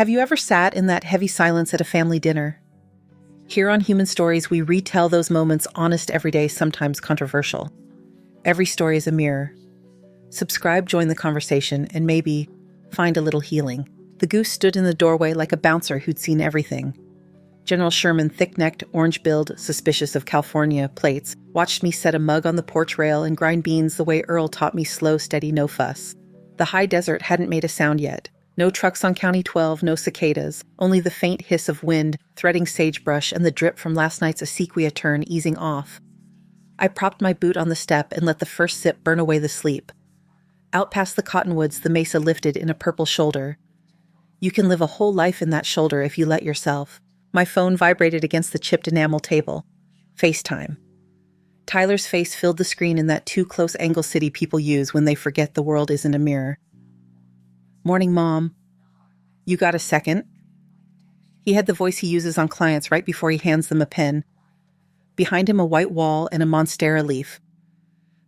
Have you ever sat in that heavy silence at a family dinner? Here on Human Stories, we retell those moments, honest, everyday, sometimes controversial. Every story is a mirror. Subscribe, join the conversation, and maybe find a little healing. The goose stood in the doorway like a bouncer who'd seen everything. General Sherman, thick-necked, orange-billed, suspicious of California plates, watched me set a mug on the porch rail and grind beans the way Earl taught me, slow, steady, no fuss. The high desert hadn't made a sound yet. No trucks on County 12, no cicadas, only the faint hiss of wind threading sagebrush and the drip from last night's acequia turn easing off. I propped my boot on the step and let the first sip burn away the sleep. Out past the cottonwoods, the mesa lifted in a purple shoulder. You can live a whole life in that shoulder if you let yourself. My phone vibrated against the chipped enamel table. FaceTime. Tyler's face filled the screen in that too-close angle city people use when they forget the world isn't a mirror. "Morning, Mom. You got a second?" He had the voice he uses on clients right before he hands them a pen. Behind him, a white wall and a monstera leaf.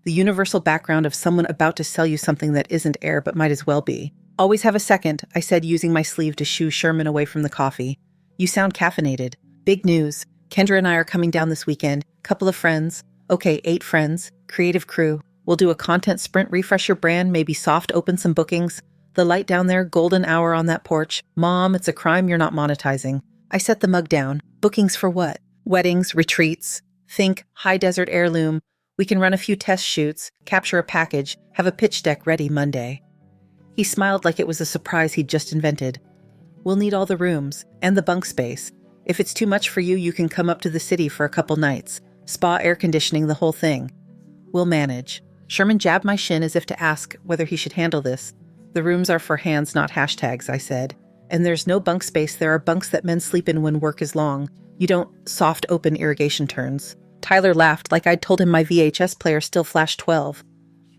The universal background of someone about to sell you something that isn't air but might as well be. "Always have a second," I said, using my sleeve to shoo Sherman away from the coffee. "You sound caffeinated." "Big news. Kendra and I are coming down this weekend. Couple of friends. Okay, 8 friends. Creative crew. We'll do a content sprint, refresh your brand, maybe soft open some bookings. The light down there, golden hour on that porch. Mom, it's a crime you're not monetizing." I set the mug down. "Bookings for what?" "Weddings, retreats. Think high desert heirloom. We can run a few test shoots, capture a package, have a pitch deck ready Monday." He smiled like it was a surprise he'd just invented. "We'll need all the rooms, and the bunk space. If it's too much for you, you can come up to the city for a couple nights. Spa, air conditioning, the whole thing. We'll manage." Sherman jabbed my shin as if to ask whether he should handle this. "The rooms are for hands, not hashtags," I said. "And there's no bunk space. There are bunks that men sleep in when work is long. You don't soft open irrigation turns." Tyler laughed like I'd told him my VHS player still flashed 12.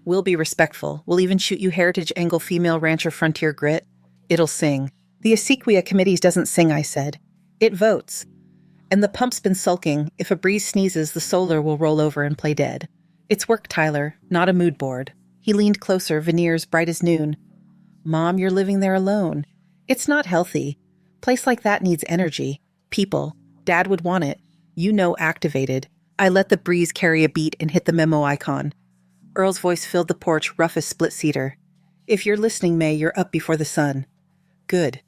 "We'll be respectful. We'll even shoot you heritage angle female rancher frontier grit. It'll sing." "The Acequia Committee doesn't sing," I said. "It votes. And the pump's been sulking. If a breeze sneezes, the solar will roll over and play dead. It's work, Tyler, not a mood board." He leaned closer, veneers bright as noon. "Mom, you're living there alone. It's not healthy. Place like that needs energy. People. Dad would want it. You know, activated." I let the breeze carry a beat and hit the memo icon. Earl's voice filled the porch, rough as split cedar. "If you're listening, May, you're up before the sun." "Good.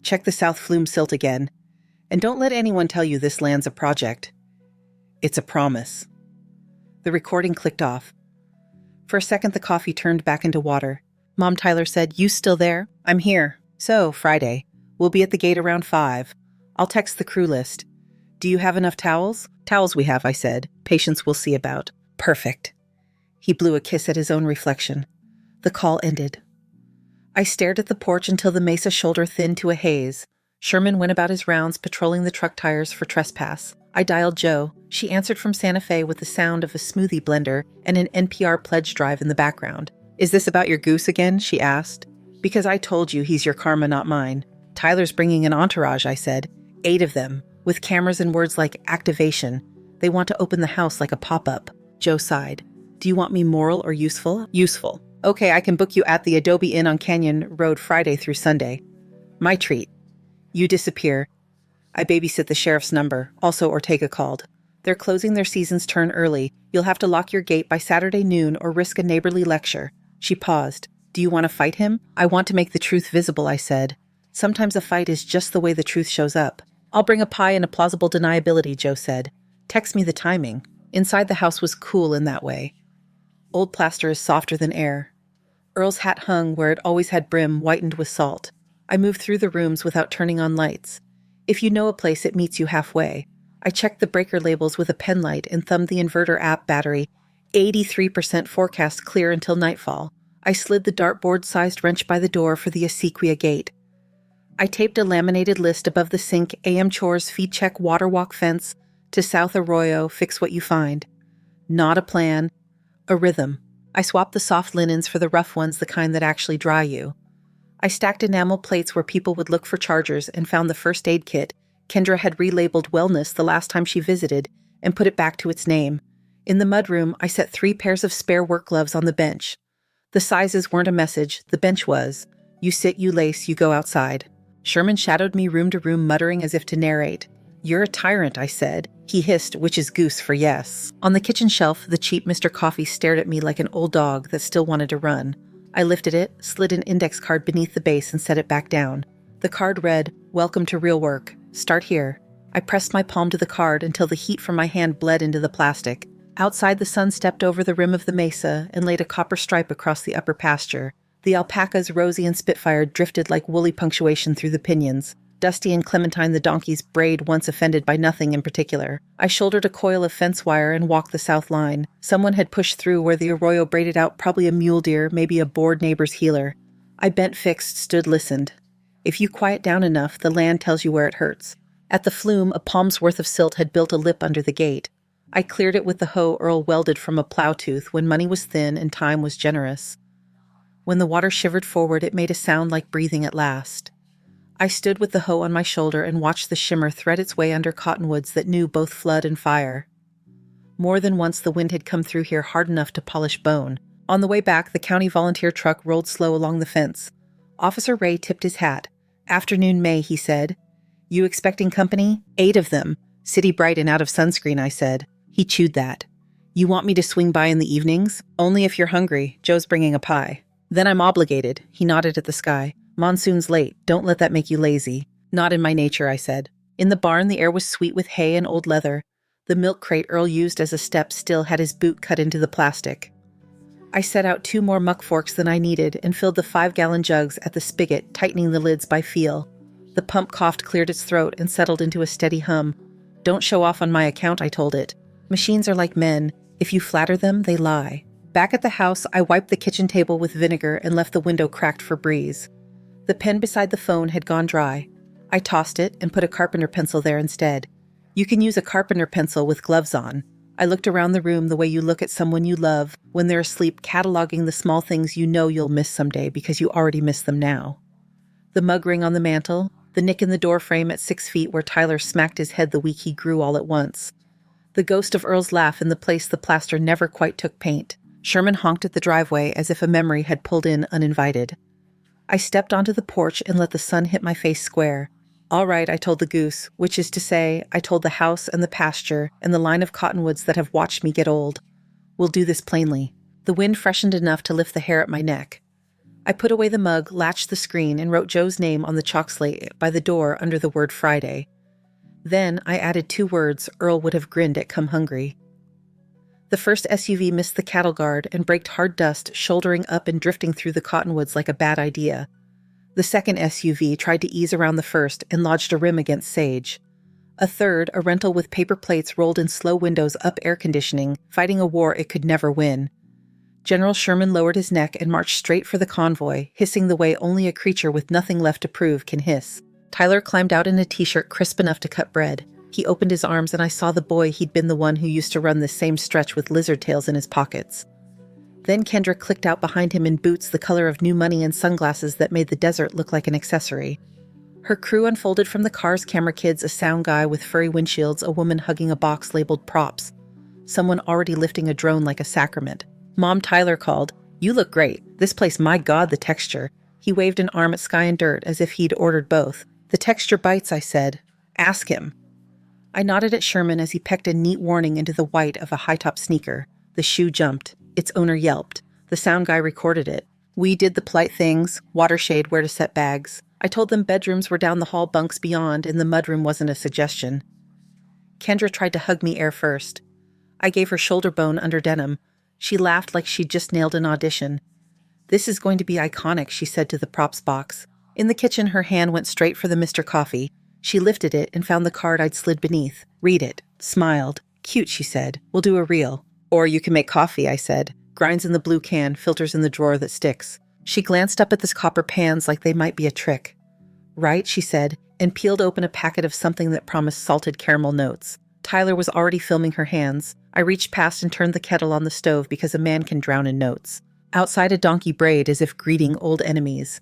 Check the South Flume silt again. And don't let anyone tell you this land's a project. It's a promise." The recording clicked off. For a second, the coffee turned back into water. Mom, Tyler said, "You still there?" "I'm here. So, Friday. We'll be at the gate around 5. I'll text the crew list. Do you have enough towels?" "Towels we have," I said. "Patience we'll see about." "Perfect." He blew a kiss at his own reflection. The call ended. I stared at the porch until the mesa shoulder thinned to a haze. Sherman went about his rounds, patrolling the truck tires for trespass. I dialed Jo. She answered from Santa Fe with the sound of a smoothie blender and an NPR pledge drive in the background. "Is this about your goose again?" she asked. "Because I told you he's your karma, not mine." "Tyler's bringing an entourage," I said. 8 of them, with cameras and words like activation. They want to open the house like a pop-up. Jo sighed. "Do you want me moral or useful?" "Useful." "Okay, I can book you at the Adobe Inn on Canyon Road Friday through Sunday." "My treat." You disappear. I babysit the sheriff's number. Also, Ortega called. "They're closing their season's turn early. You'll have to lock your gate by Saturday noon or risk a neighborly lecture." She paused. "Do you want to fight him?" "I want to make the truth visible," I said. "Sometimes a fight is just the way the truth shows up." "I'll bring a pie and a plausible deniability," Jo said. "Text me the timing." Inside the house was cool in that way. Old plaster is softer than air. Earl's hat hung where it always had brim, whitened with salt. I moved through the rooms without turning on lights. If you know a place, it meets you halfway. I checked the breaker labels with a pen light and thumbed the inverter app battery. 83% forecast clear until nightfall. I slid the dartboard-sized wrench by the door for the Acequia gate. I taped a laminated list above the sink, AM chores, feed check, water walk fence, to South Arroyo, fix what you find. Not a plan, a rhythm. I swapped the soft linens for the rough ones, the kind that actually dry you. I stacked enamel plates where people would look for chargers and found the first aid kit Kendra had relabeled Wellness the last time she visited and put it back to its name. In the mudroom, I set 3 pairs of spare work gloves on the bench. The sizes weren't a message, the bench was. You sit, you lace, you go outside. Sherman shadowed me room to room, muttering as if to narrate. "You're a tyrant," I said. He hissed, which is goose for yes. On the kitchen shelf, the cheap Mr. Coffee stared at me like an old dog that still wanted to run. I lifted it, slid an index card beneath the base, and set it back down. The card read, "Welcome to real work. Start here." I pressed my palm to the card until the heat from my hand bled into the plastic. Outside, the sun stepped over the rim of the mesa and laid a copper stripe across the upper pasture. The alpacas, Rosie and Spitfire, drifted like woolly punctuation through the pinions. Dusty and Clementine, the donkeys, brayed, once offended by nothing in particular. I shouldered a coil of fence wire and walked the south line. Someone had pushed through where the arroyo braided out, probably a mule deer, maybe a bored neighbor's healer. I bent fixed, stood, listened. If you quiet down enough, the land tells you where it hurts. At the flume, a palm's worth of silt had built a lip under the gate. I cleared it with the hoe Earl welded from a plow tooth when money was thin and time was generous. When the water shivered forward, it made a sound like breathing at last. I stood with the hoe on my shoulder and watched the shimmer thread its way under cottonwoods that knew both flood and fire. More than once the wind had come through here hard enough to polish bone. On the way back, the county volunteer truck rolled slow along the fence. Officer Ray tipped his hat. "Afternoon, May," he said. "You expecting company?" "8 of them. City bright and out of sunscreen," I said. He chewed that. "You want me to swing by in the evenings?" "Only if you're hungry. Joe's bringing a pie." "Then I'm obligated." He nodded at the sky. "Monsoon's late. Don't let that make you lazy." "Not in my nature," I said. In the barn, the air was sweet with hay and old leather. The milk crate Earl used as a step still had his boot cut into the plastic. I set out 2 more muck forks than I needed and filled the 5-gallon jugs at the spigot, tightening the lids by feel. The pump coughed, cleared its throat, and settled into a steady hum. "Don't show off on my account," I told it. "Machines are like men. If you flatter them, they lie." Back at the house, I wiped the kitchen table with vinegar and left the window cracked for breeze. The pen beside the phone had gone dry. I tossed it and put a carpenter pencil there instead. You can use a carpenter pencil with gloves on. I looked around the room the way you look at someone you love when they're asleep, cataloging the small things you know you'll miss someday because you already miss them now. The mug ring on the mantel, the nick in the door frame at 6 feet where Tyler smacked his head the week he grew all at once. The ghost of Earl's laugh in the place the plaster never quite took paint. Sherman honked at the driveway as if a memory had pulled in uninvited. I stepped onto the porch and let the sun hit my face square. "All right," I told the goose, which is to say, I told the house and the pasture and the line of cottonwoods that have watched me get old. "We'll do this plainly." The wind freshened enough to lift the hair at my neck. I put away the mug, latched the screen, and wrote Joe's name on the chalk slate by the door under the word Friday. Then I added 2 words Earl would have grinned at come hungry. The first SUV missed the cattle guard and braked hard dust, shouldering up and drifting through the cottonwoods like a bad idea. The second SUV tried to ease around the first and lodged a rim against sage. A third, a rental with paper plates, rolled in slow windows up air conditioning, fighting a war it could never win. General Sherman lowered his neck and marched straight for the convoy, hissing the way only a creature with nothing left to prove can hiss. Tyler climbed out in a t-shirt crisp enough to cut bread. He opened his arms and I saw the boy he'd been the one who used to run this same stretch with lizard tails in his pockets. Then Kendra clicked out behind him in boots the color of new money and sunglasses that made the desert look like an accessory. Her crew unfolded from the car's camera kids, a sound guy with furry windshields, a woman hugging a box labeled props, someone already lifting a drone like a sacrament. Mom, Tyler called, "You look great. This place, my God, the texture." He waved an arm at Sky and Dirt as if he'd ordered both. "The texture bites," I said. "Ask him." I nodded at Sherman as he pecked a neat warning into the white of a high-top sneaker. The shoe jumped. Its owner yelped. The sound guy recorded it. We did the polite things, water shade, where to set bags. I told them bedrooms were down the hall, bunks beyond, and the mudroom wasn't a suggestion. Kendra tried to hug me air first. I gave her shoulder bone under denim. She laughed like she'd just nailed an audition. "This is going to be iconic," she said to the props box. In the kitchen, her hand went straight for the Mr. Coffee. She lifted it and found the card I'd slid beneath. "Read it." Smiled. "Cute," she said. "We'll do a reel." "Or you can make coffee," I said. "Grinds in the blue can, filters in the drawer that sticks." She glanced up at the copper pans like they might be a trick. "Right," she said, and peeled open a packet of something that promised salted caramel notes. Tyler was already filming her hands. I reached past and turned the kettle on the stove because a man can drown in notes. Outside, a donkey brayed as if greeting old enemies.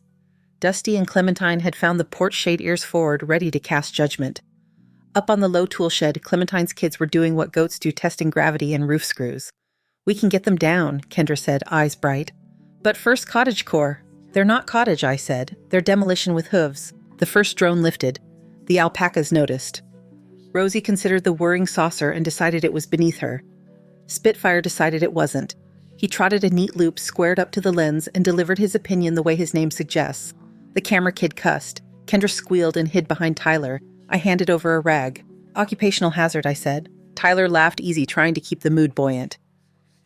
Dusty and Clementine had found the porch shade ears forward, ready to cast judgment. Up on the low tool shed, Clementine's kids were doing what goats do, testing gravity and roof screws. "We can get them down," Kendra said, eyes bright. "But first cottagecore." "They're not cottage," I said. "They're demolition with hooves." The first drone lifted. The alpacas noticed. Rosie considered the whirring saucer and decided it was beneath her. Spitfire decided it wasn't. He trotted a neat loop squared up to the lens and delivered his opinion the way his name suggests. The camera kid cussed. Kendra squealed and hid behind Tyler. I handed over a rag. Occupational hazard, I said. Tyler laughed easy, trying to keep the mood buoyant.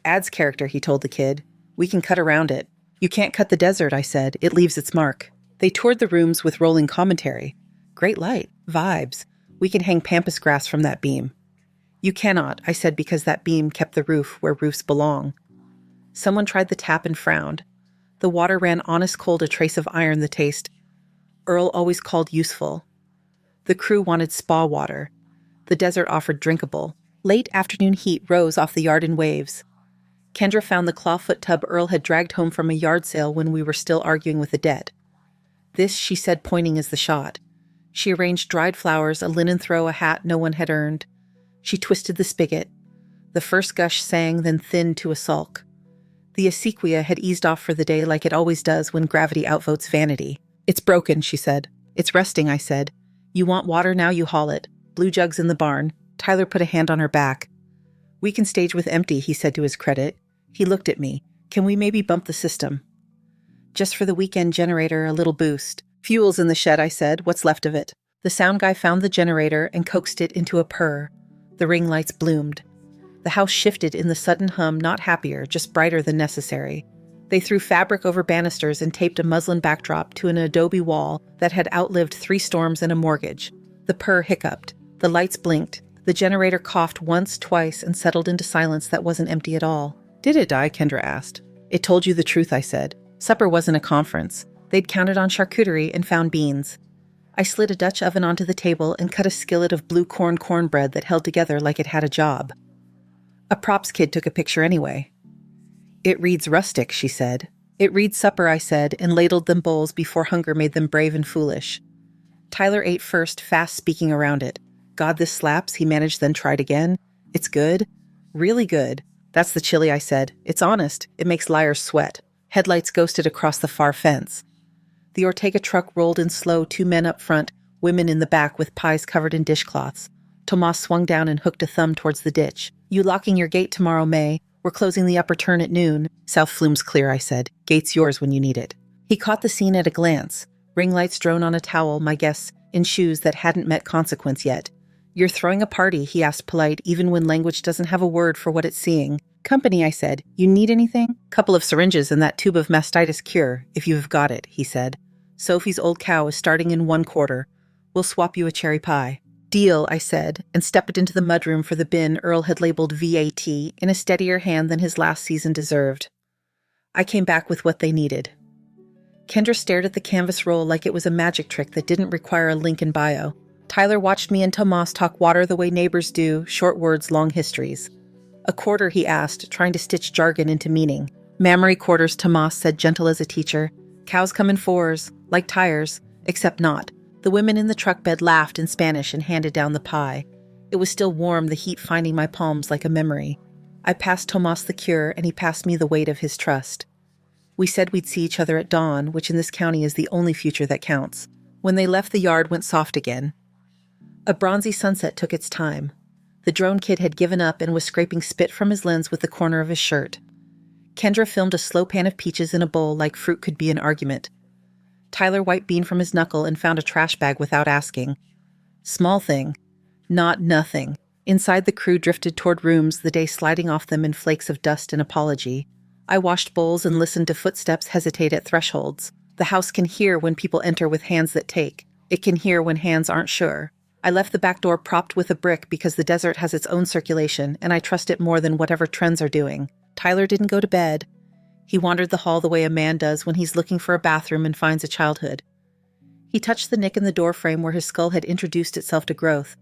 Adds character, he told the kid. We can cut around it. You can't cut the desert, I said. It leaves its mark. They toured the rooms with rolling commentary. Great light. Vibes. We can hang pampas grass from that beam. You cannot, I said, because that beam kept the roof where roofs belong. Someone tried the tap and frowned. The water ran honest cold, a trace of iron the taste. Earl always called useful. The crew wanted spa water. The desert offered drinkable. Late afternoon heat rose off the yard in waves. Kendra found the clawfoot tub Earl had dragged home from a yard sale when we were still arguing with the dead. This, she said, pointing, is the shot. She arranged dried flowers, a linen throw, a hat no one had earned. She twisted the spigot. The first gush sang, then thinned to a sulk. The acequia had eased off for the day like it always does when gravity outvotes vanity. It's broken, she said. It's resting, I said. You want water now, you haul it. Blue jugs in the barn. Tyler put a hand on her back. We can stage with empty, he said to his credit. He looked at me. Can we maybe bump the system? Just for the weekend generator, a little boost. Fuel's in the shed, I said. What's left of it? The sound guy found the generator and coaxed it into a purr. The ring lights bloomed. The house shifted in the sudden hum, not happier, just brighter than necessary. They threw fabric over banisters and taped a muslin backdrop to an adobe wall that had outlived 3 storms and a mortgage. The purr hiccuped. The lights blinked. The generator coughed once, twice, and settled into silence that wasn't empty at all. Did it die? Kendra asked. It told you the truth, I said. Supper wasn't a conference. They'd counted on charcuterie and found beans. I slid a Dutch oven onto the table and cut a skillet of blue cornbread that held together like it had a job. A props kid took a picture anyway. It reads rustic, she said. It reads supper, I said, and ladled them bowls before hunger made them brave and foolish. Tyler ate first, fast speaking around it. God, this slaps, he managed, then tried again. It's good. Really good. That's the chili, I said. It's honest. It makes liars sweat. Headlights ghosted across the far fence. The Ortega truck rolled in slow, 2 men up front, women in the back with pies covered in dishcloths. Tomas swung down and hooked a thumb towards the ditch. You locking your gate tomorrow, May? We're closing the upper turn at noon. South Flume's clear, I said. Gate's yours when you need it. He caught the scene at a glance. Ring lights drone on a towel, my guess, in shoes that hadn't met consequence yet. You're throwing a party, he asked polite, even when language doesn't have a word for what it's seeing. Company, I said. You need anything? Couple of syringes and that tube of mastitis cure, if you've got it, he said. Sophie's old cow is starting in 1/4. We'll swap you a cherry pie. Deal, I said, and stepped into the mudroom for the bin Earl had labeled VAT in a steadier hand than his last season deserved. I came back with what they needed. Kendra stared at the canvas roll like it was a magic trick that didn't require a link in bio. Tyler watched me and Tomas talk water the way neighbors do, short words, long histories. A quarter, he asked, trying to stitch jargon into meaning. Mammary quarters, Tomas said, gentle as a teacher. Cows come in 4s, like tires, except not. The women in the truck bed laughed in Spanish and handed down the pie. It was still warm, the heat finding my palms like a memory. I passed Tomas the cure, and he passed me the weight of his trust. We said we'd see each other at dawn, which in this county is the only future that counts. When they left, the yard went soft again. A bronzy sunset took its time. The drone kid had given up and was scraping spit from his lens with the corner of his shirt. Kendra filmed a slow pan of peaches in a bowl like fruit could be an argument. Tyler wiped bean from his knuckle and found a trash bag without asking. Small thing. Not nothing. Inside, the crew drifted toward rooms, the day sliding off them in flakes of dust and apology. I washed bowls and listened to footsteps hesitate at thresholds. The house can hear when people enter with hands that take. It can hear when hands aren't sure. I left the back door propped with a brick because the desert has its own circulation, and I trust it more than whatever trends are doing. Tyler didn't go to bed. He wandered the hall the way a man does when he's looking for a bathroom and finds a childhood. He touched the nick in the doorframe where his skull had introduced itself to growth.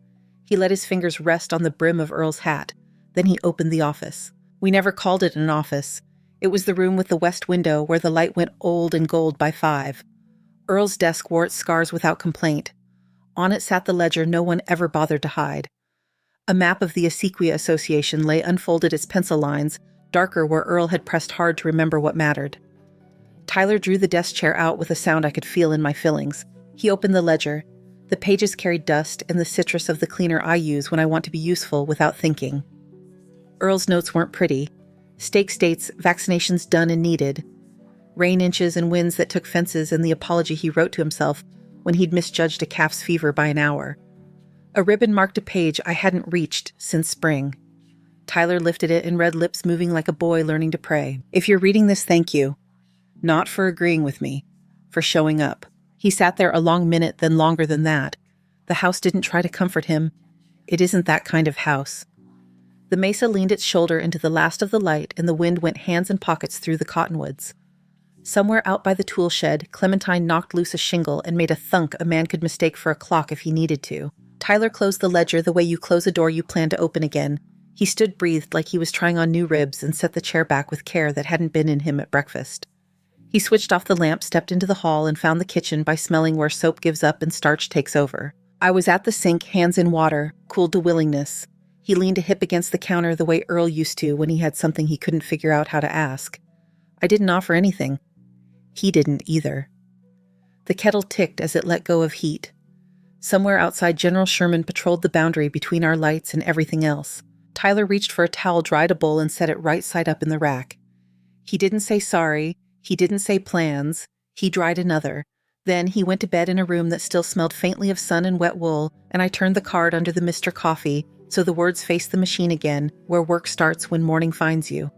He let his fingers rest on the brim of Earl's hat. Then he opened the office. We never called it an office. It was the room with the west window where the light went old and gold by 5. Earl's desk wore its scars without complaint. On it sat the ledger no one ever bothered to hide. A map of the Acequia Association lay unfolded its pencil lines, darker where Earl had pressed hard to remember what mattered. Tyler drew the desk chair out with a sound I could feel in my fillings. He opened the ledger. The pages carried dust and the citrus of the cleaner I use when I want to be useful without thinking. Earl's notes weren't pretty. Stake dates, vaccinations done and needed. Rain inches and winds that took fences, and the apology he wrote to himself when he'd misjudged a calf's fever by an hour. A ribbon marked a page I hadn't reached since spring. Tyler lifted it and read, lips moving like a boy learning to pray. If you're reading this, thank you. Not for agreeing with me, for showing up. He sat there a long minute, then longer than that. The house didn't try to comfort him. It isn't that kind of house. The mesa leaned its shoulder into the last of the light, and the wind went hands and pockets through the cottonwoods. Somewhere out by the tool shed, Clementine knocked loose a shingle and made a thunk a man could mistake for a clock if he needed to. Tyler closed the ledger the way you close a door you plan to open again. He stood breathed like he was trying on new ribs and set the chair back with care that hadn't been in him at breakfast. He switched off the lamp, stepped into the hall, and found the kitchen by smelling where soap gives up and starch takes over. I was at the sink, hands in water, cooled to willingness. He leaned a hip against the counter the way Earl used to when he had something he couldn't figure out how to ask. I didn't offer anything. He didn't either. The kettle ticked as it let go of heat. Somewhere outside, General Sherman patrolled the boundary between our lights and everything else. Tyler reached for a towel, dried a bowl, and set it right side up in the rack. He didn't say sorry. He didn't say plans. He dried another. Then he went to bed in a room that still smelled faintly of sun and wet wool, and I turned the card under the Mr. Coffee so the words faced the machine again, where work starts when morning finds you.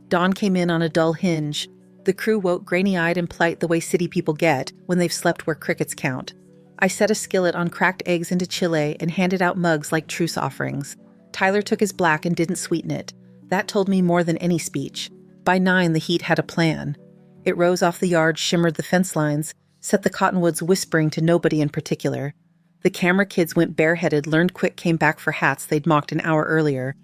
Dawn came in on a dull hinge. The crew woke grainy-eyed and polite the way city people get when they've slept where crickets count. I set a skillet on cracked eggs into chile and handed out mugs like truce offerings. Tyler took his black and didn't sweeten it. That told me more than any speech. By 9, the heat had a plan. It rose off the yard, shimmered the fence lines, set the cottonwoods whispering to nobody in particular. The camera kids went bareheaded, learned quick, came back for hats they'd mocked an hour earlier.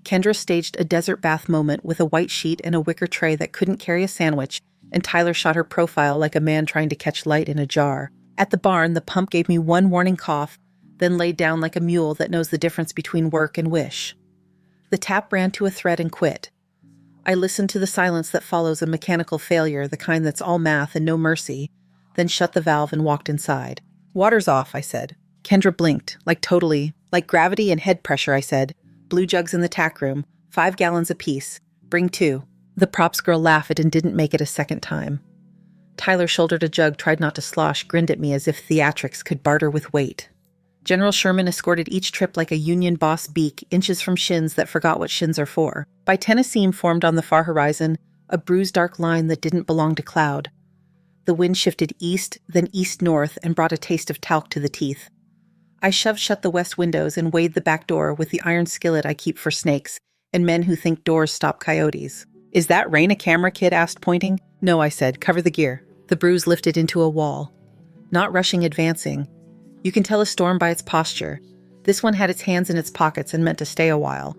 Kendra staged a desert bath moment with a white sheet and a wicker tray that couldn't carry a sandwich, and Tyler shot her profile like a man trying to catch light in a jar. At the barn, the pump gave me one warning cough, then laid down like a mule that knows the difference between work and wish. The tap ran to a thread and quit. I listened to the silence that follows a mechanical failure, the kind that's all math and no mercy, then shut the valve and walked inside. Water's off, I said. Kendra blinked, like totally, like gravity and head pressure, I said. Blue jugs in the tack room, 5 gallons apiece. Bring 2. The props girl laughed and didn't make it a second time. Tyler shouldered a jug, tried not to slosh, grinned at me as if theatrics could barter with weight. General Sherman escorted each trip like a Union boss beak, inches from shins that forgot what shins are for. By 10, a seam formed on the far horizon, a bruised dark line that didn't belong to cloud. The wind shifted east, then east-north, and brought a taste of talc to the teeth. I shoved shut the west windows and weighed the back door with the iron skillet I keep for snakes and men who think doors stop coyotes. Is that rain a camera, kid asked, pointing. No, I said, cover the gear. The bruise lifted into a wall. Not rushing, advancing. You can tell a storm by its posture. This one had its hands in its pockets and meant to stay a while.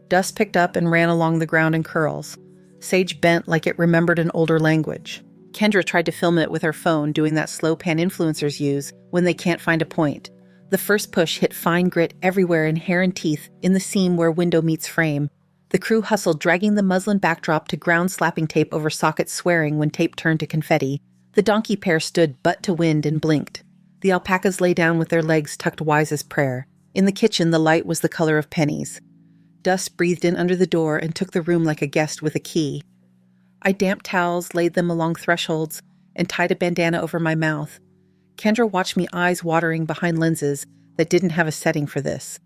Dust picked up and ran along the ground in curls. Sage bent like it remembered an older language. Kendra tried to film it with her phone, doing that slow pan influencers use when they can't find a point. The first push hit fine grit everywhere in hair and teeth in the seam where window meets frame. The crew hustled, dragging the muslin backdrop to ground, slapping tape over sockets, swearing when tape turned to confetti. The donkey pair stood butt to wind and blinked. The alpacas lay down with their legs tucked wise as prayer. In the kitchen, the light was the color of pennies. Dust breathed in under the door and took the room like a guest with a key. I damped towels, laid them along thresholds, and tied a bandana over my mouth. Kendra watched me, eyes watering behind lenses that didn't have a setting for this.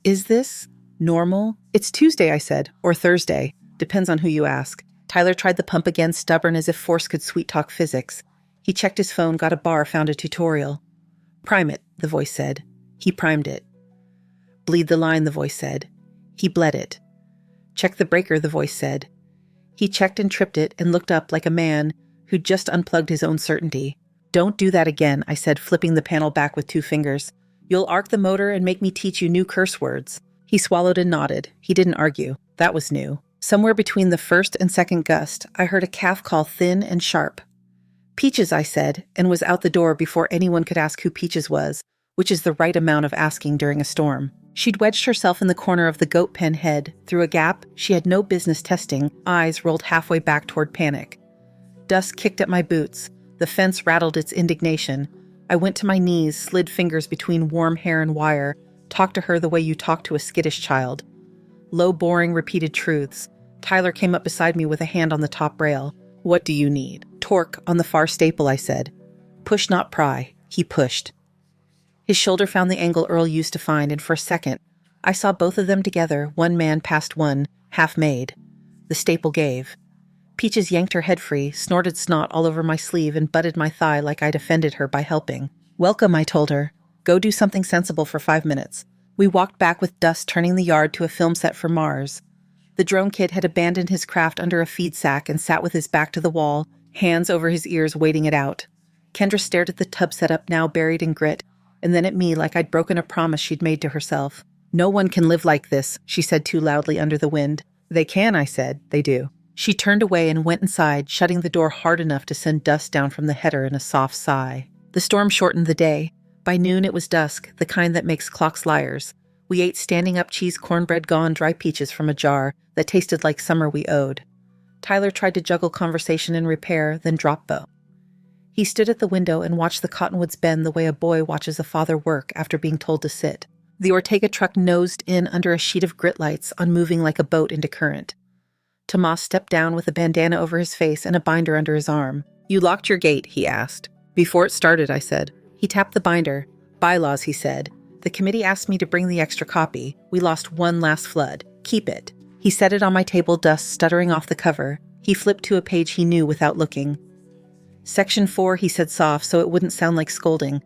Is this normal? It's Tuesday, I said, or Thursday. Depends on who you ask. Tyler tried the pump again, stubborn as if force could sweet-talk physics. He checked his phone, got a bar, found a tutorial. Prime it, the voice said. He primed it. Bleed the line, the voice said. He bled it. Check the breaker, the voice said. He checked and tripped it and looked up like a man who'd just unplugged his own certainty. Don't do that again, I said, flipping the panel back with 2 fingers. You'll arc the motor and make me teach you new curse words. He swallowed and nodded. He didn't argue. That was new. Somewhere between the first and second gust, I heard a calf call, thin and sharp. Peaches, I said, and was out the door before anyone could ask who Peaches was, which is the right amount of asking during a storm. She'd wedged herself in the corner of the goat pen head, through a gap she had no business testing, eyes rolled halfway back toward panic. Dust kicked at my boots. The fence rattled its indignation. I went to my knees, slid fingers between warm hair and wire, talked to her the way you talk to a skittish child. Low, boring, repeated truths. Tyler came up beside me with a hand on the top rail. What do you need? Torque on the far staple, I said. Push, not pry. He pushed. His shoulder found the angle Earl used to find, and for a second, I saw both of them together, one man past one, half made. The staple gave. Peaches yanked her head free, snorted snot all over my sleeve, and butted my thigh like I'd offended her by helping. Welcome, I told her. Go do something sensible for 5 minutes. We walked back with Dust turning the yard to a film set for Mars. The drone kid had abandoned his craft under a feed sack and sat with his back to the wall, hands over his ears waiting it out. Kendra stared at the tub setup now buried in grit, and then at me like I'd broken a promise she'd made to herself. No one can live like this, she said too loudly under the wind. They can, I said. They do. She turned away and went inside, shutting the door hard enough to send Dust down from the header in a soft sigh. The storm shortened the day. By noon it was dusk, the kind that makes clocks liars. We ate standing-up cheese, cornbread, gone, dry peaches from a jar that tasted like summer we owed. Tyler tried to juggle conversation and repair, then drop bow. He stood at the window and watched the cottonwoods bend the way a boy watches a father work after being told to sit. The Ortega truck nosed in under a sheet of grit lights, unmoving like a boat into current. Tomas stepped down with a bandana over his face and a binder under his arm. You locked your gate, he asked. Before it started, I said. He tapped the binder. Bylaws, he said. The committee asked me to bring the extra copy. We lost one last flood. Keep it. He set it on my table, Dust stuttering off the cover. He flipped to a page he knew without looking. Section 4, he said soft so it wouldn't sound like scolding.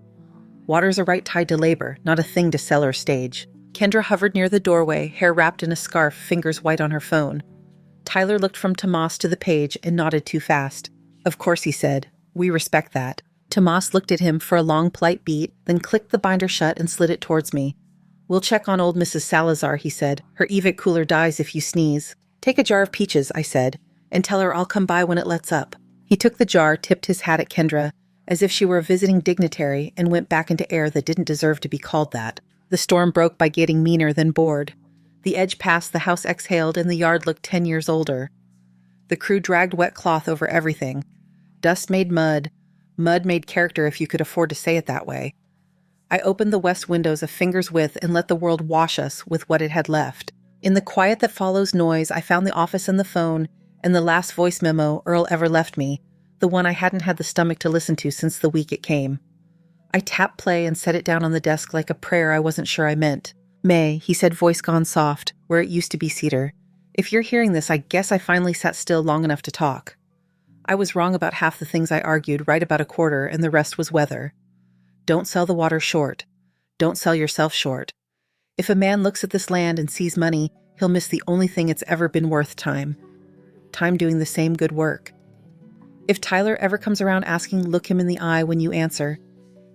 Water's a right tied to labor, not a thing to sell or stage. Kendra hovered near the doorway, hair wrapped in a scarf, fingers white on her phone. Tyler looked from Tomas to the page and nodded too fast. Of course, he said. We respect that. Tomas looked at him for a long, polite beat, then clicked the binder shut and slid it towards me. We'll check on old Mrs. Salazar, he said. Her Evic cooler dies if you sneeze. Take a jar of peaches, I said, and tell her I'll come by when it lets up. He took the jar, tipped his hat at Kendra, as if she were a visiting dignitary, and went back into air that didn't deserve to be called that. The storm broke by getting meaner than bored. The edge passed, the house exhaled, and the yard looked 10 years older. The crew dragged wet cloth over everything. Dust made mud. Mud made character if you could afford to say it that way. I opened the west windows a finger's width and let the world wash us with what it had left. In the quiet that follows noise, I found the office and the phone, and the last voice memo Earl ever left me, the one I hadn't had the stomach to listen to since the week it came. I tapped play and set it down on the desk like a prayer I wasn't sure I meant. May, he said, voice gone soft, where it used to be cedar. If you're hearing this, I guess I finally sat still long enough to talk. I was wrong about half the things I argued, right about a quarter, and the rest was weather. Don't sell the water short. Don't sell yourself short. If a man looks at this land and sees money, he'll miss the only thing it's ever been worth: time. Time doing the same good work. If Tyler ever comes around asking, look him in the eye when you answer.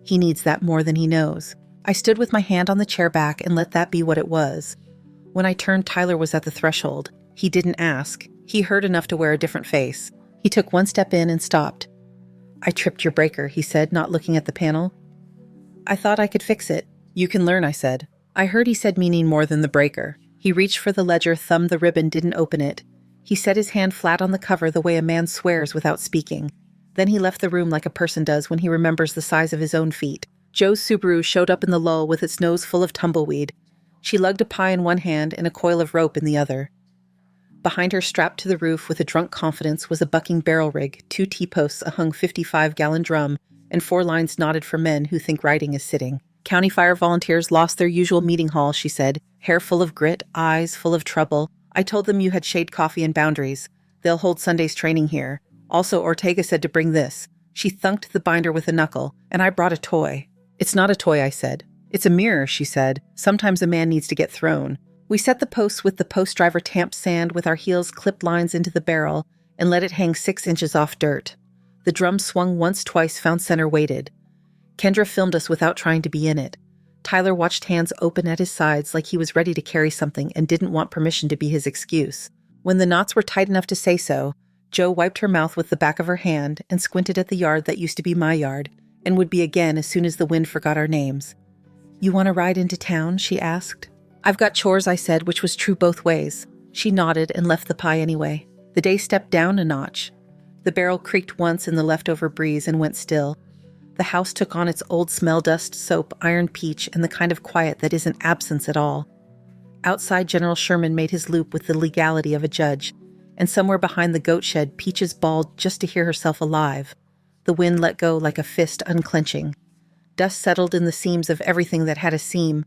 He needs that more than he knows. I stood with my hand on the chair back and let that be what it was. When I turned, Tyler was at the threshold. He didn't ask. He heard enough to wear a different face. He took one step in and stopped. I tripped your breaker, he said, not looking at the panel. I thought I could fix it. You can learn, I said. I heard he said meaning more than the breaker. He reached for the ledger, thumbed the ribbon, didn't open it. He set his hand flat on the cover the way a man swears without speaking. Then he left the room like a person does when he remembers the size of his own feet. Joe's Subaru showed up in the lull with its nose full of tumbleweed. She lugged a pie in one hand and a coil of rope in the other. Behind her, strapped to the roof with a drunk confidence, was a bucking barrel rig, 2 T-posts, a hung 55-gallon drum, and 4 lines knotted for men who think riding is sitting. County Fire volunteers lost their usual meeting hall, she said, hair full of grit, eyes full of trouble. I told them you had shade coffee and boundaries. They'll hold Sunday's training here. Also, Ortega said to bring this. She thunked the binder with a knuckle, and I brought a toy. It's not a toy, I said. It's a mirror, she said. Sometimes a man needs to get thrown. We set the posts with the post driver tamped sand with our heels clipped lines into the barrel and let it hang 6 inches off dirt. The drum swung once, twice, found center, waited. Kendra filmed us without trying to be in it. Tyler watched hands open at his sides like he was ready to carry something and didn't want permission to be his excuse. When the knots were tight enough to say so, Jo wiped her mouth with the back of her hand and squinted at the yard that used to be my yard and would be again as soon as the wind forgot our names. You want to ride into town? She asked. I've got chores, I said, which was true both ways. She nodded and left the pie anyway. The day stepped down a notch. The barrel creaked once in the leftover breeze and went still. The house took on its old smell dust, soap, iron peach, and the kind of quiet that isn't absence at all. Outside, General Sherman made his loop with the legality of a judge, and somewhere behind the goat shed, Peaches bawled just to hear herself alive. The wind let go like a fist unclenching. Dust settled in the seams of everything that had a seam.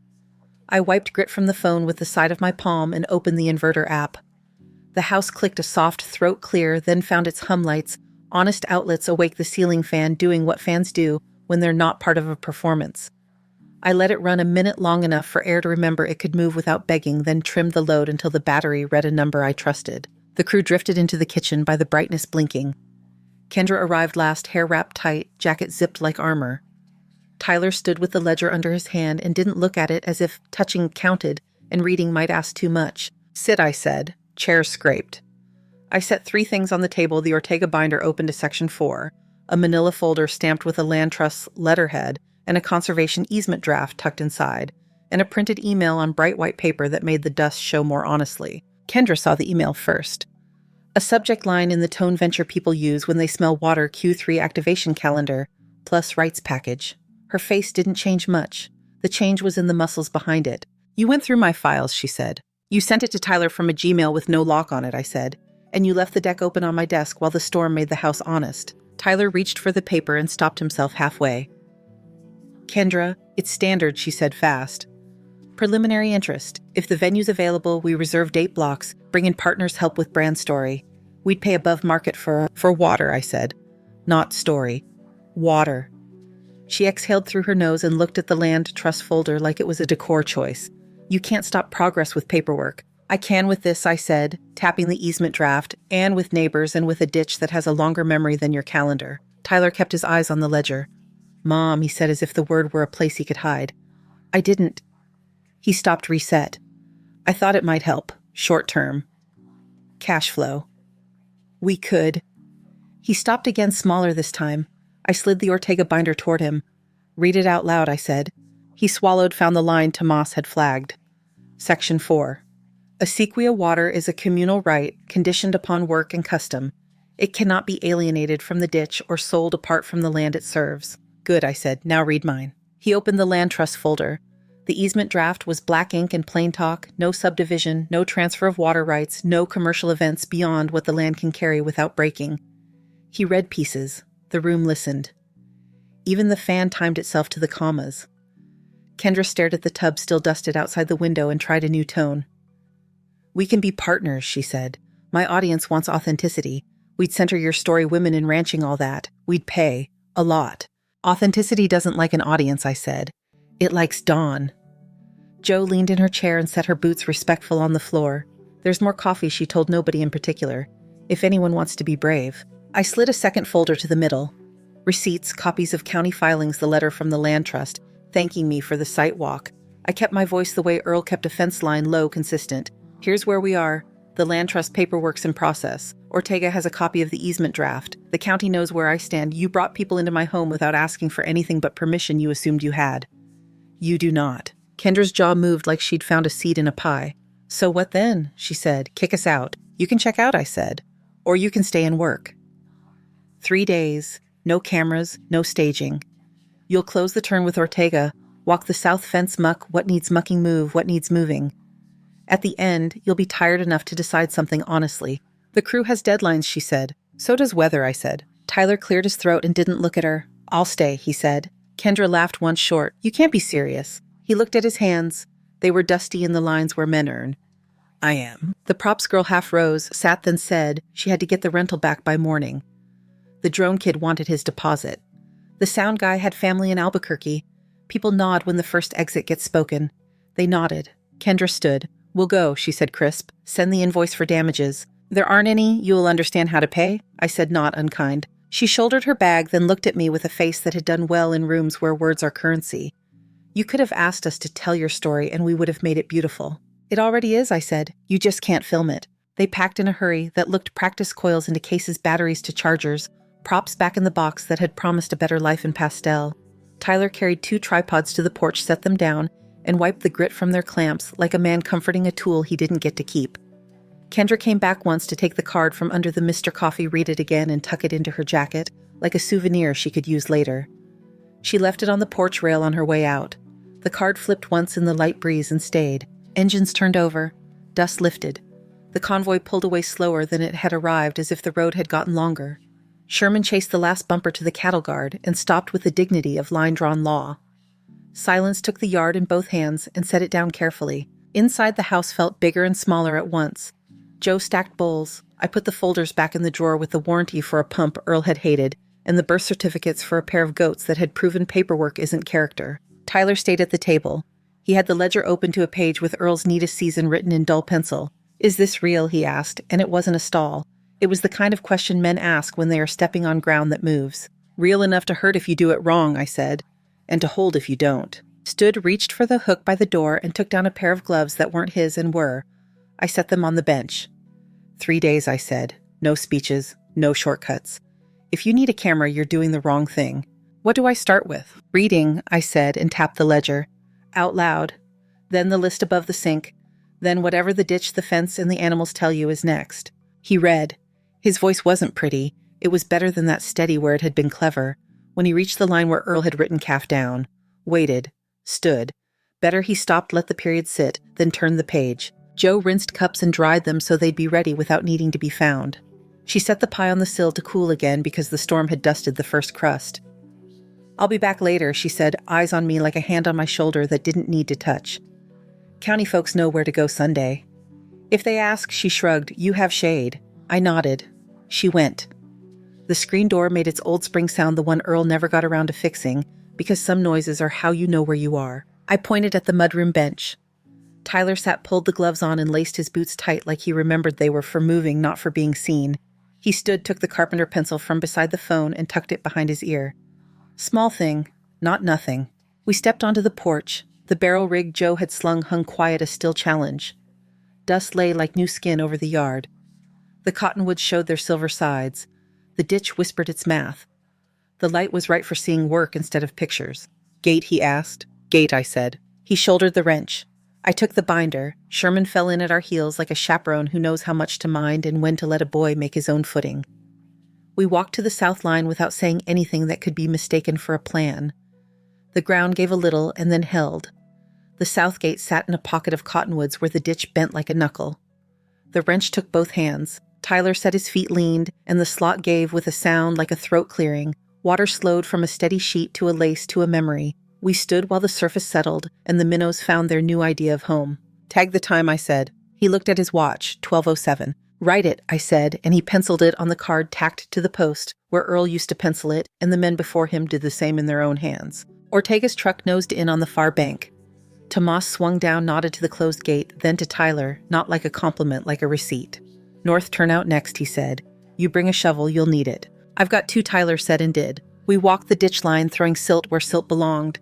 I wiped grit from the phone with the side of my palm and opened the inverter app. The house clicked a soft throat clear, then found its hum lights, honest outlets awake the ceiling fan doing what fans do when they're not part of a performance. I let it run a minute long enough for air to remember it could move without begging, then trimmed the load until the battery read a number I trusted. The crew drifted into the kitchen by the brightness blinking. Kendra arrived last, hair wrapped tight, jacket zipped like armor. Tyler stood with the ledger under his hand and didn't look at it as if touching counted and reading might ask too much. Sit, I said. Chair scraped. I set 3 things on the table. The Ortega binder opened to section 4, a manila folder stamped with a land trust letterhead, and a conservation easement draft tucked inside, and a printed email on bright white paper that made the dust show more honestly. Kendra saw the email first. A subject line in the tone venture people use when they smell water: Q3 activation calendar, plus rights package. Her face didn't change much. The change was in the muscles behind it. You went through my files, she said. You sent it to Tyler from a Gmail with no lock on it, I said. And you left the deck open on my desk while the storm made the house honest. Tyler reached for the paper and stopped himself halfway. Kendra, it's standard, she said fast. Preliminary interest. If the venue's available, we reserve date blocks, bring in partners, help with brand story. We'd pay above market for water, I said. Not story. Water. She exhaled through her nose and looked at the land trust folder like it was a decor choice. You can't stop progress with paperwork. I can with this, I said, tapping the easement draft, and with neighbors and with a ditch that has a longer memory than your calendar. Tyler kept his eyes on the ledger. Mom, he said as if the word were a place he could hide. I didn't. He stopped reset. I thought it might help. Short term. Cash flow. We could. He stopped again, smaller this time. I slid the Ortega binder toward him. Read it out loud, I said. He swallowed, found the line Tomas had flagged. Section 4. Acequia water is a communal right conditioned upon work and custom. It cannot be alienated from the ditch or sold apart from the land it serves. Good, I said. Now read mine. He opened the land trust folder. The easement draft was black ink and plain talk, no subdivision, no transfer of water rights, no commercial events beyond what the land can carry without breaking. He read pieces. The room listened. Even the fan timed itself to the commas. Kendra stared at the tub still dusted outside the window and tried a new tone. We can be partners, she said. My audience wants authenticity. We'd center your story, women in ranching, all that. We'd pay. A lot. Authenticity doesn't like an audience, I said. It likes Dawn. Jo leaned in her chair and set her boots respectful on the floor. There's more coffee, she told nobody in particular. If anyone wants to be brave. I slid a second folder to the middle. Receipts, copies of county filings, the letter from the land trust, thanking me for the site walk. I kept my voice the way Earl kept a fence line, low, consistent. Here's where we are. The land trust paperwork's in process. Ortega has a copy of the easement draft. The county knows where I stand. You brought people into my home without asking for anything but permission you assumed you had. You do not. Kendra's jaw moved like she'd found a seed in a pie. So what then? She said. Kick us out. You can check out, I said. Or you can stay and work. 3 days. No cameras, no staging. You'll close the turn with Ortega, walk the south fence, muck what needs mucking, move what needs moving. At the end, you'll be tired enough to decide something honestly. The crew has deadlines, she said. So does weather, I said. Tyler cleared his throat and didn't look at her. I'll stay, he said. Kendra laughed once short. You can't be serious. He looked at his hands. They were dusty in the lines where men earn. I am. The props girl half rose, sat, then said she had to get the rental back by morning. The drone kid wanted his deposit. The sound guy had family in Albuquerque. People nod when the first exit gets spoken. They nodded. Kendra stood. We'll go, she said crisp. Send the invoice for damages. There aren't any. You'll understand how to pay, I said, not unkind. She shouldered her bag, then looked at me with a face that had done well in rooms where words are currency. You could have asked us to tell your story and we would have made it beautiful. It already is, I said. You just can't film it. They packed in a hurry that looked practice coils into cases, batteries to chargers, props back in the box that had promised a better life in pastel. Tyler carried 2 tripods to the porch, set them down, and wiped the grit from their clamps like a man comforting a tool he didn't get to keep. Kendra came back once to take the card from under the Mr. Coffee, read it again, and tuck it into her jacket, like a souvenir she could use later. She left it on the porch rail on her way out. The card flipped once in the light breeze and stayed. Engines turned over. Dust lifted. The convoy pulled away slower than it had arrived, as if the road had gotten longer. Sherman chased the last bumper to the cattle guard and stopped with the dignity of line-drawn law. Silence took the yard in both hands and set it down carefully. Inside, the house felt bigger and smaller at once. Joe stacked bowls. I put the folders back in the drawer with the warranty for a pump Earl had hated and the birth certificates for a pair of goats that had proven paperwork isn't character. Tyler stayed at the table. He had the ledger open to a page with Earl's neatest season written in dull pencil. "Is this real?" he asked, and it wasn't a stall. It was the kind of question men ask when they are stepping on ground that moves. "Real enough to hurt if you do it wrong," I said, "and to hold if you don't." Stood reached for the hook by the door and took down a pair of gloves that weren't his and were. I set them on the bench. 3 days, I said. No speeches, no shortcuts. If you need a camera, you're doing the wrong thing. What do I start with? Reading, I said, and tapped the ledger. Out loud. Then the list above the sink. Then whatever the ditch, the fence, and the animals tell you is next. He read. His voice wasn't pretty. It was better than that steady where it had been clever. When he reached the line where Earl had written calf down. Waited. Stood. Better he stopped, let the period sit, then turned the page. Joe rinsed cups and dried them so they'd be ready without needing to be found. She set the pie on the sill to cool again because the storm had dusted the first crust. "I'll be back later," she said, eyes on me like a hand on my shoulder that didn't need to touch. "County folks know where to go Sunday." "If they ask," she shrugged, "you have shade." I nodded. She went. The screen door made its old spring sound, the one Earl never got around to fixing, because some noises are how you know where you are. I pointed at the mudroom bench. Tyler sat, pulled the gloves on, and laced his boots tight like he remembered they were for moving, not for being seen. He stood, took the carpenter pencil from beside the phone, and tucked it behind his ear. Small thing, not nothing. We stepped onto the porch. The barrel rig Joe had slung hung quiet, a still challenge. Dust lay like new skin over the yard. The cottonwoods showed their silver sides. The ditch whispered its math. The light was right for seeing work instead of pictures. "Gate?" he asked. "Gate," I said. He shouldered the wrench. I took the binder. Sherman fell in at our heels like a chaperone who knows how much to mind and when to let a boy make his own footing. We walked to the south line without saying anything that could be mistaken for a plan. The ground gave a little and then held. The south gate sat in a pocket of cottonwoods where the ditch bent like a knuckle. The wrench took both hands. Tyler set his feet, leaned, and the slot gave with a sound like a throat clearing. Water slowed from a steady sheet to a lace to a memory. We stood while the surface settled, and the minnows found their new idea of home. "Tag the time," I said. He looked at his watch, 12:07. "Write it," I said, and he penciled it on the card tacked to the post, where Earl used to pencil it, and the men before him did the same in their own hands. Ortega's truck nosed in on the far bank. Tomas swung down, nodded to the closed gate, then to Tyler, not like a compliment, like a receipt. "North turnout next," he said. "You bring a shovel, you'll need it." "I've got two," Tyler said and did. We walked the ditch line, throwing silt where silt belonged.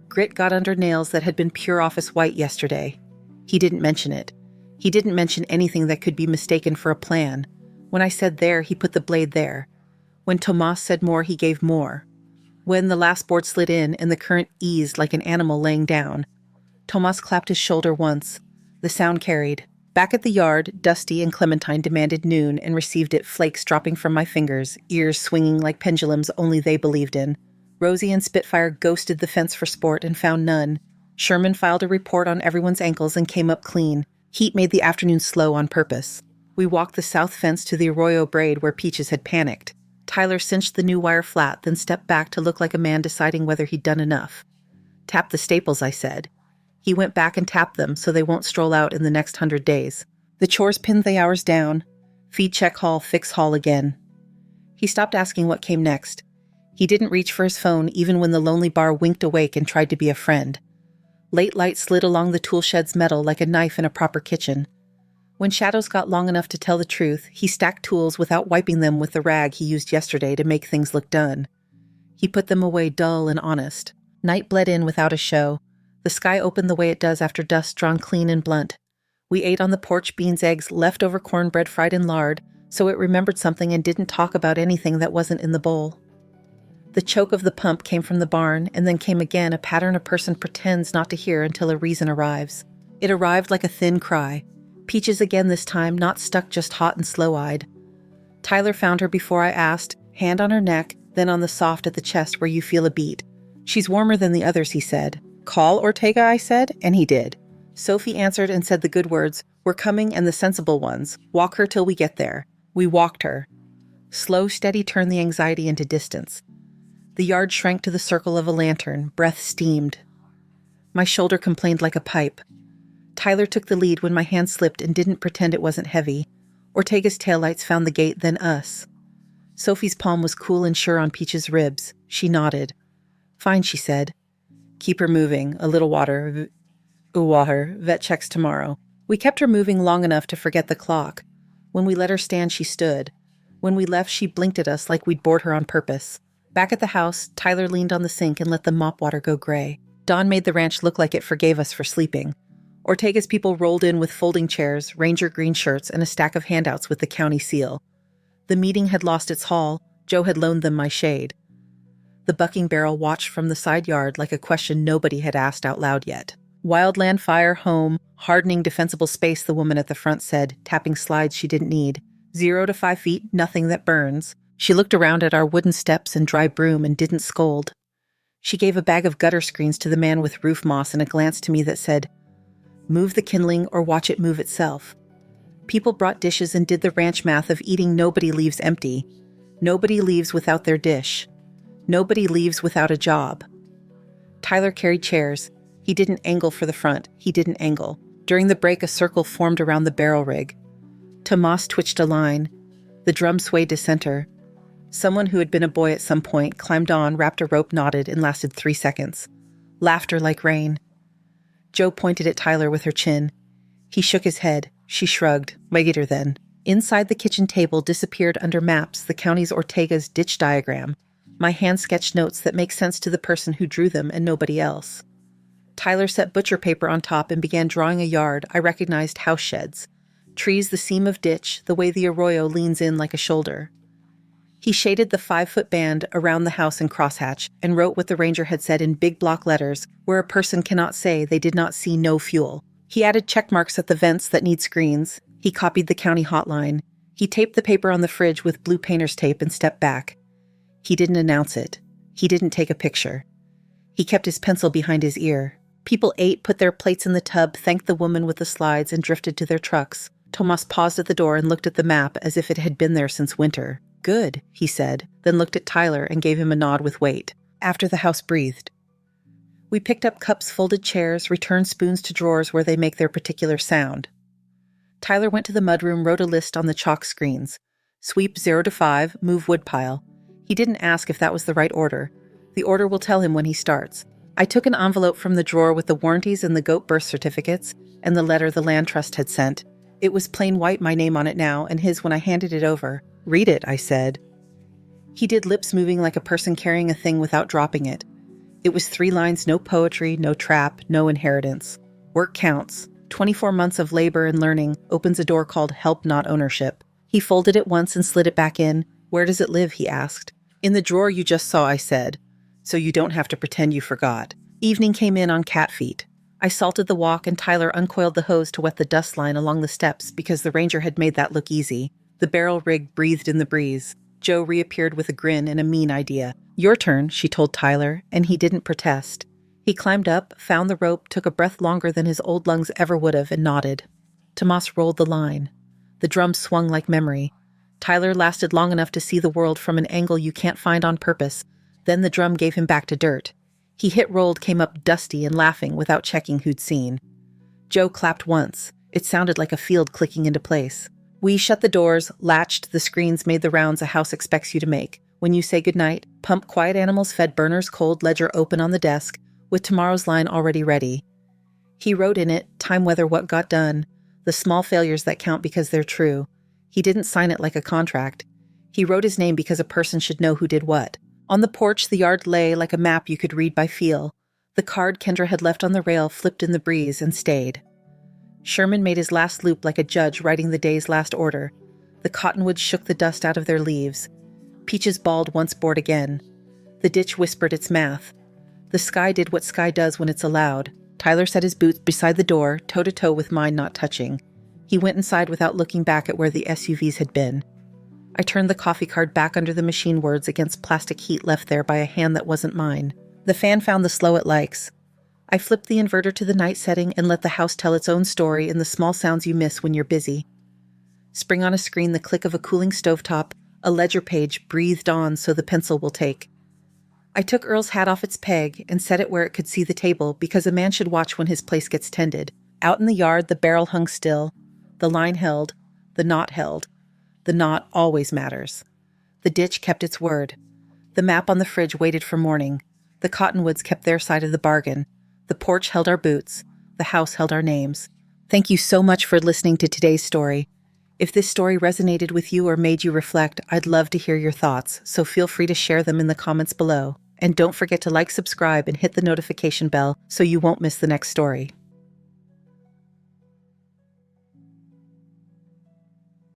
Grit got under nails that had been pure office white yesterday. He didn't mention it. He didn't mention anything that could be mistaken for a plan. When I said there, he put the blade there. When Tomas said more, he gave more. When the last board slid in and the current eased like an animal laying down, Tomas clapped his shoulder once. The sound carried. Back at the yard, Dusty and Clementine demanded noon and received it, flakes dropping from my fingers, ears swinging like pendulums only they believed in. Rosie and Spitfire ghosted the fence for sport and found none. Sherman filed a report on everyone's ankles and came up clean. Heat made the afternoon slow on purpose. We walked the south fence to the arroyo braid where Peaches had panicked. Tyler cinched the new wire flat, then stepped back to look like a man deciding whether he'd done enough. "Tap the staples," I said. He went back and tapped them so they won't stroll out in the next 100 days. The chores pinned the hours down. Feed, check, haul, fix, haul again. He stopped asking what came next. He didn't reach for his phone even when the lonely bar winked awake and tried to be a friend. Late light slid along the tool shed's metal like a knife in a proper kitchen. When shadows got long enough to tell the truth, he stacked tools without wiping them with the rag he used yesterday to make things look done. He put them away dull and honest. Night bled in without a show. The sky opened the way it does after dust drawn clean and blunt. We ate on the porch beans, eggs, leftover cornbread fried in lard, so it remembered something and didn't talk about anything that wasn't in the bowl. The choke of the pump came from the barn, and then came again, a pattern a person pretends not to hear until a reason arrives. It arrived like a thin cry. Peaches again this time, not stuck, just hot and slow-eyed. Tyler found her before I asked, hand on her neck, then on the soft at the chest where you feel a beat. She's warmer than the others, he said. Call Ortega, I said, and he did. Sophie answered and said the good words, we're coming, and the sensible ones. Walk her till we get there. We walked her. Slow, steady turned the anxiety into distance. The yard shrank to the circle of a lantern, breath steamed. My shoulder complained like a pipe. Tyler took the lead when my hand slipped and didn't pretend it wasn't heavy. Ortega's taillights found the gate, then us. Sophie's palm was cool and sure on Peach's ribs. She nodded. Fine, she said. Keep her moving. A little water. Water. Vet checks tomorrow. We kept her moving long enough to forget the clock. When we let her stand, she stood. When we left, she blinked at us like we'd bored her on purpose. Back at the house, Tyler leaned on the sink and let the mop water go gray. Dawn made the ranch look like it forgave us for sleeping. Ortega's people rolled in with folding chairs, ranger green shirts, and a stack of handouts with the county seal. The meeting had lost its hall. Joe had loaned them my shade. The bucking barrel watched from the side yard like a question nobody had asked out loud yet. Wildland fire, home, hardening defensible space, the woman at the front said, tapping slides she didn't need. 0 to 5 feet, nothing that burns. She looked around at our wooden steps and dry broom and didn't scold. She gave a bag of gutter screens to the man with roof moss and a glance to me that said, move the kindling or watch it move itself. People brought dishes and did the ranch math of eating. Nobody leaves empty. Nobody leaves without their dish. Nobody leaves without a job. Tyler carried chairs. He didn't angle for the front. He didn't angle. During the break, a circle formed around the barrel rig. Tomas twitched a line. The drum swayed to center. Someone who had been a boy at some point climbed on, wrapped a rope, nodded, and lasted 3 seconds. Laughter like rain. Joe pointed at Tyler with her chin. He shook his head. She shrugged. Later then. Inside the kitchen table disappeared under maps the county's Ortega's ditch diagram. My hand sketched notes that make sense to the person who drew them and nobody else. Tyler set butcher paper on top and began drawing a yard. I recognized house sheds. Trees the seam of ditch, the way the arroyo leans in like a shoulder. He shaded the 5-foot band around the house in crosshatch and wrote what the ranger had said in big block letters, where a person cannot say they did not see no fuel. He added check marks at the vents that need screens. He copied the county hotline. He taped the paper on the fridge with blue painter's tape and stepped back. He didn't announce it. He didn't take a picture. He kept his pencil behind his ear. People ate, put their plates in the tub, thanked the woman with the slides, and drifted to their trucks. Tomas paused at the door and looked at the map as if it had been there since winter. Good, he said, then looked at Tyler and gave him a nod with weight. After the house breathed. We picked up cups, folded chairs, returned spoons to drawers where they make their particular sound. Tyler went to the mudroom, wrote a list on the chalk screens. Sweep 0 to 5, move woodpile. He didn't ask if that was the right order. The order will tell him when he starts. I took an envelope from the drawer with the warranties and the goat birth certificates, and the letter the land trust had sent. It was plain white, my name on it now, and his when I handed it over. Read it, I said. He did, lips moving like a person carrying a thing without dropping it. It was 3 lines, no poetry, no trap, no inheritance. Work counts. 24 months of labor and learning opens a door called help, not ownership. He folded it once and slid it back in. Where does it live, he asked. In the drawer you just saw, I said. So you don't have to pretend you forgot. Evening came in on cat feet. I salted the walk and Tyler uncoiled the hose to wet the dust line along the steps because the ranger had made that look easy. The barrel rig breathed in the breeze. Joe reappeared with a grin and a mean idea. Your turn, she told Tyler, and he didn't protest. He climbed up, found the rope, took a breath longer than his old lungs ever would have, and nodded. Tomas rolled the line. The drum swung like memory. Tyler lasted long enough to see the world from an angle you can't find on purpose. Then the drum gave him back to dirt. He hit rolled, came up dusty and laughing without checking who'd seen. Joe clapped once. It sounded like a field clicking into place. We shut the doors, latched, the screens made the rounds a house expects you to make. When you say goodnight, pump quiet animals fed burners cold, ledger open on the desk, with tomorrow's line already ready. He wrote in it, time weather what got done, the small failures that count because they're true. He didn't sign it like a contract. He wrote his name because a person should know who did what. On the porch, the yard lay like a map you could read by feel. The card Kendra had left on the rail flipped in the breeze and stayed. Sherman made his last loop like a judge writing the day's last order. The cottonwoods shook the dust out of their leaves. Peaches bawled once bored again. The ditch whispered its math. The sky did what sky does when it's allowed. Tyler set his boots beside the door, toe-to-toe with mine not touching. He went inside without looking back at where the SUVs had been. I turned the coffee card back under the machine words against plastic heat left there by a hand that wasn't mine. The fan found the slow it likes. I flipped the inverter to the night setting and let the house tell its own story in the small sounds you miss when you're busy. Spring on a screen the click of a cooling stovetop, a ledger page breathed on so the pencil will take. I took Earl's hat off its peg and set it where it could see the table because a man should watch when his place gets tended. Out in the yard, the barrel hung still, the line held, the knot held. The knot always matters. The ditch kept its word. The map on the fridge waited for morning. The cottonwoods kept their side of the bargain. The porch held our boots. The house held our names. Thank you so much for listening to today's story. If this story resonated with you or made you reflect, I'd love to hear your thoughts, so feel free to share them in the comments below. And don't forget to like, subscribe, and hit the notification bell so you won't miss the next story.